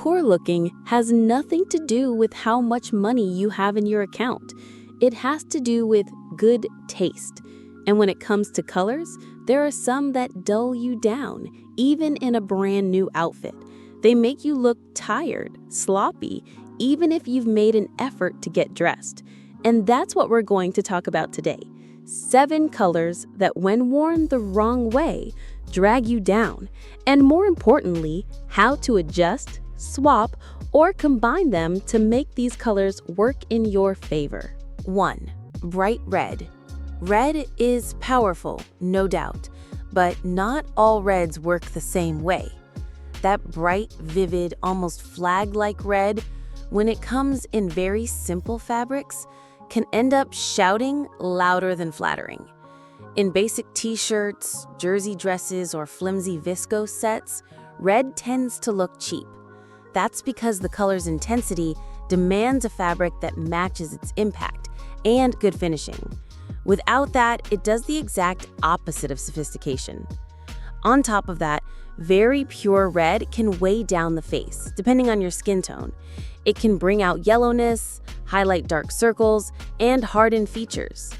poor looking has nothing to do with how much money you have in your account. It has to do with good taste. And when it comes to colors, there are some that dull you down, even in a brand new outfit. They make you look tired, sloppy, even if you've made an effort to get dressed. And that's what we're going to talk about today. 7 colors that, when worn the wrong way, drag you down. And more importantly, how to adjust, swap, or combine them to make these colors work in your favor. 1. Bright red. Red is powerful, no doubt, but not all reds work the same way. That bright, vivid, almost flag-like red, when it comes in very simple fabrics, can end up shouting louder than flattering. In basic t-shirts, jersey dresses, or flimsy viscose sets, red tends to look cheap. That's because the color's intensity demands a fabric that matches its impact and good finishing. Without that, it does the exact opposite of sophistication. On top of that, very pure red can weigh down the face, depending on your skin tone. It can bring out yellowness, highlight dark circles, and harden features.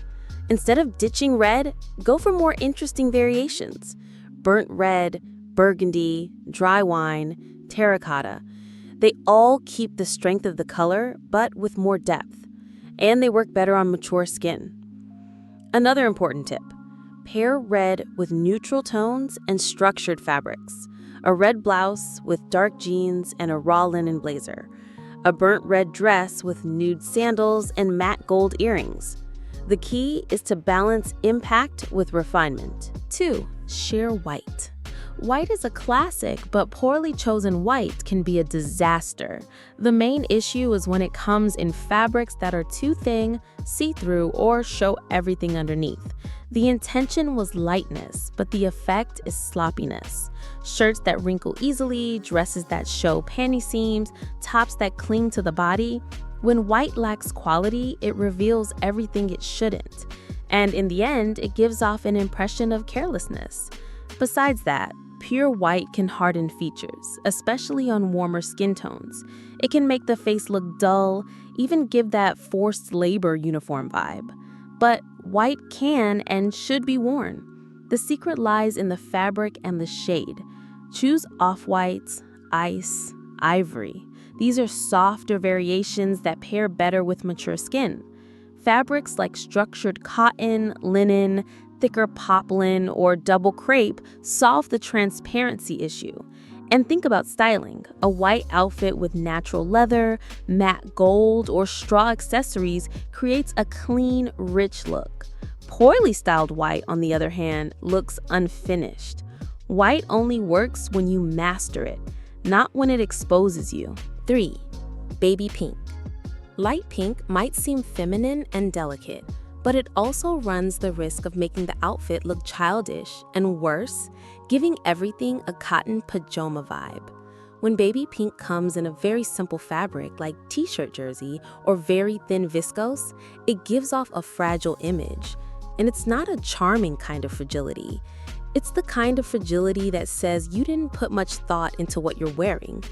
Instead of ditching red, go for more interesting variations. Burnt red, burgundy, dry wine, terracotta. They all keep the strength of the color, but with more depth. And they work better on mature skin. Another important tip: pair red with neutral tones and structured fabrics. A red blouse with dark jeans and a raw linen blazer. A burnt red dress with nude sandals and matte gold earrings. The key is to balance impact with refinement. 2. Sheer white. White is a classic, but poorly chosen white can be a disaster. The main issue is when it comes in fabrics that are too thin, see-through, or show everything underneath. The intention was lightness, but the effect is sloppiness. Shirts that wrinkle easily, dresses that show panty seams, tops that cling to the body. When white lacks quality, it reveals everything it shouldn't. And in the end, it gives off an impression of carelessness. Besides that, pure white can harden features, especially on warmer skin tones. It can make the face look dull, even give that forced labor uniform vibe. But white can and should be worn. The secret lies in the fabric and the shade. Choose off-whites, ice, ivory. These are softer variations that pair better with mature skin. Fabrics like structured cotton, linen, thicker poplin, or double crepe solve the transparency issue. And think about styling. A white outfit with natural leather, matte gold, or straw accessories creates a clean, rich look. Poorly styled white, on the other hand, looks unfinished. White only works when you master it, not when it exposes you. 3. Baby pink. Light pink might seem feminine and delicate, but it also runs the risk of making the outfit look childish and, worse, giving everything a cotton pajama vibe. When baby pink comes in a very simple fabric like t-shirt jersey or very thin viscose, it gives off a fragile image. And it's not a charming kind of fragility. It's the kind of fragility that says you didn't put much thought into what you're wearing.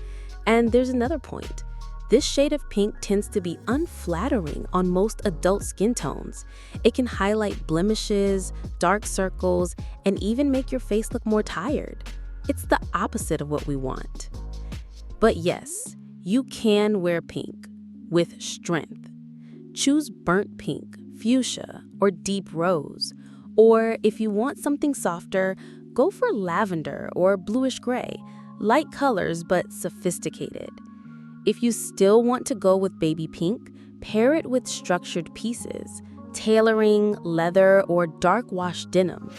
And there's another point. This shade of pink tends to be unflattering on most adult skin tones. It can highlight blemishes, dark circles, and even make your face look more tired. It's the opposite of what we want. But yes, you can wear pink with strength. Choose burnt pink, fuchsia, or deep rose. Or if you want something softer, go for lavender or bluish gray. Light colors, but sophisticated. If you still want to go with baby pink, pair it with structured pieces, tailoring, leather, or dark wash denim.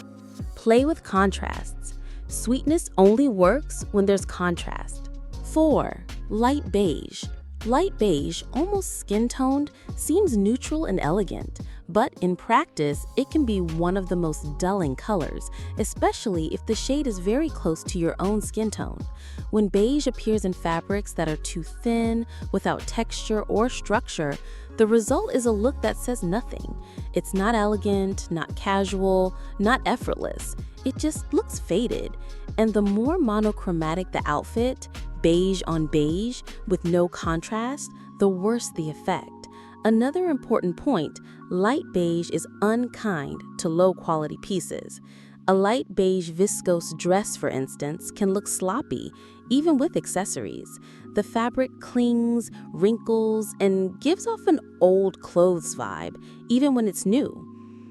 Play with contrasts. Sweetness only works when there's contrast. 4. Light beige. Light beige, almost skin-toned, seems neutral and elegant, but in practice, it can be one of the most dulling colors, especially if the shade is very close to your own skin tone. When beige appears in fabrics that are too thin, without texture or structure, the result is a look that says nothing. It's not elegant, not casual, not effortless. It just looks faded. And the more monochromatic the outfit, beige on beige with no contrast, the worse the effect. Another important point, light beige is unkind to low-quality pieces. A light beige viscose dress, for instance, can look sloppy, even with accessories. The fabric clings, wrinkles, and gives off an old clothes vibe, even when it's new.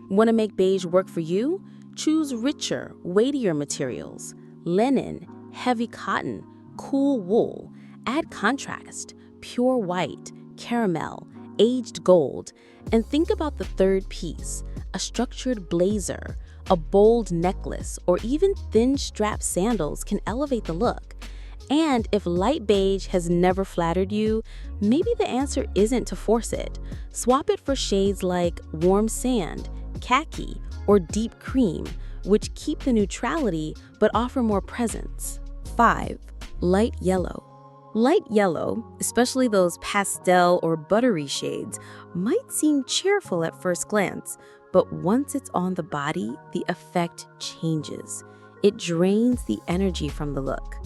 Want to make beige work for you? Choose richer, weightier materials. Linen, heavy cotton, cool wool. Add contrast, pure white, caramel, aged gold. And think about the third piece, a structured blazer, a bold necklace, or even thin strap sandals can elevate the look. And if light beige has never flattered you, maybe the answer isn't to force it. Swap it for shades like warm sand, khaki, or deep cream, which keep the neutrality but offer more presence. 5. Light yellow. Light yellow, especially those pastel or buttery shades, might seem cheerful at first glance, but once it's on the body, the effect changes. It drains the energy from the look.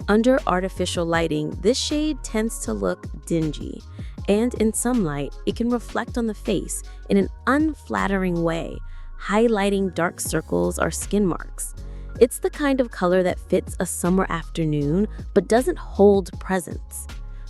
Under artificial lighting, this shade tends to look dingy, and in some light, it can reflect on the face in an unflattering way, highlighting dark circles or skin marks. It's the kind of color that fits a summer afternoon but doesn't hold presence.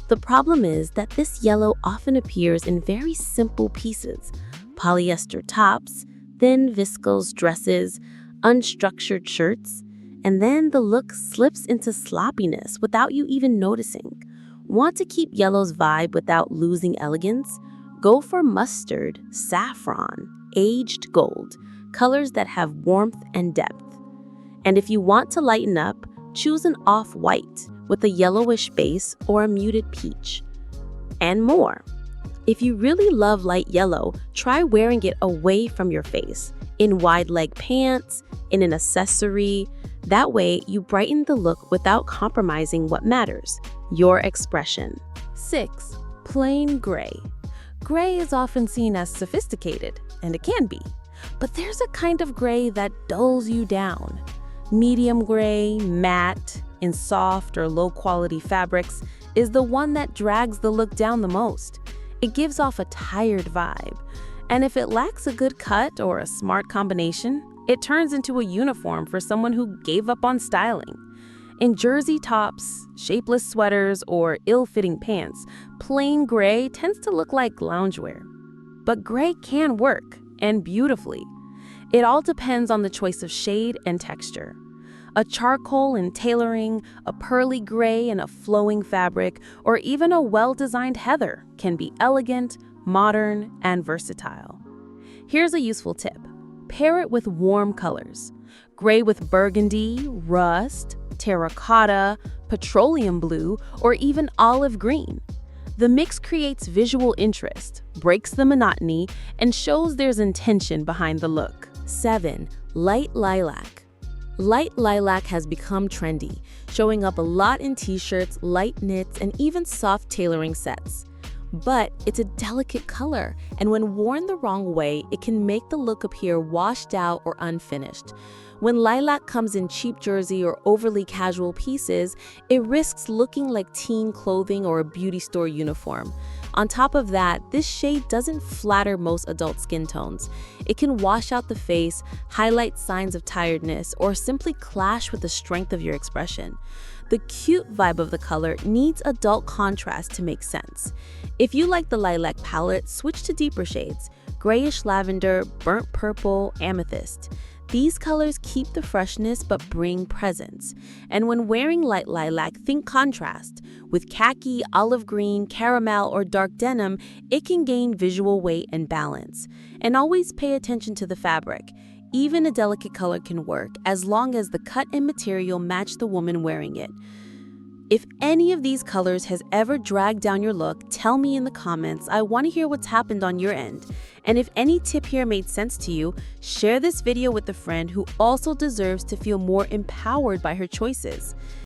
The problem is that this yellow often appears in very simple pieces: polyester tops, thin viscose dresses, unstructured shirts, and then the look slips into sloppiness without you even noticing. Want to keep yellow's vibe without losing elegance? Go for mustard, saffron, aged gold, colors that have warmth and depth. And if you want to lighten up, choose an off-white with a yellowish base or a muted peach. And more. If you really love light yellow, try wearing it away from your face, in wide-leg pants, in an accessory. That way, you brighten the look without compromising what matters, your expression. 6. Plain gray. Gray is often seen as sophisticated, and it can be. But there's a kind of gray that dulls you down. Medium gray, matte, in soft or low-quality fabrics, is the one that drags the look down the most. It gives off a tired vibe. And if it lacks a good cut or a smart combination, it turns into a uniform for someone who gave up on styling. In jersey tops, shapeless sweaters, or ill-fitting pants, plain gray tends to look like loungewear. But gray can work, and beautifully. It all depends on the choice of shade and texture. A charcoal in tailoring, a pearly gray in a flowing fabric, or even a well-designed heather can be elegant, modern, and versatile. Here's a useful tip. Pair it with warm colors. Gray with burgundy, rust, terracotta, petroleum blue, or even olive green. The mix creates visual interest, breaks the monotony, and shows there's intention behind the look. 7. Light lilac. Light lilac has become trendy, showing up a lot in t-shirts, light knits, and even soft tailoring sets. But it's a delicate color, and when worn the wrong way, it can make the look appear washed out or unfinished. When lilac comes in cheap jersey or overly casual pieces, it risks looking like teen clothing or a beauty store uniform. On top of that, this shade doesn't flatter most adult skin tones. It can wash out the face, highlight signs of tiredness, or simply clash with the strength of your expression. The cute vibe of the color needs adult contrast to make sense. If you like the lilac palette, switch to deeper shades: grayish lavender, burnt purple, amethyst. These colors keep the freshness but bring presence. And when wearing light lilac, think contrast. With khaki, olive green, caramel, or dark denim, it can gain visual weight and balance. And always pay attention to the fabric. Even a delicate color can work as long as the cut and material match the woman wearing it. If any of these colors has ever dragged down your look, tell me in the comments. I want to hear what's happened on your end. And if any tip here made sense to you, share this video with a friend who also deserves to feel more empowered by her choices.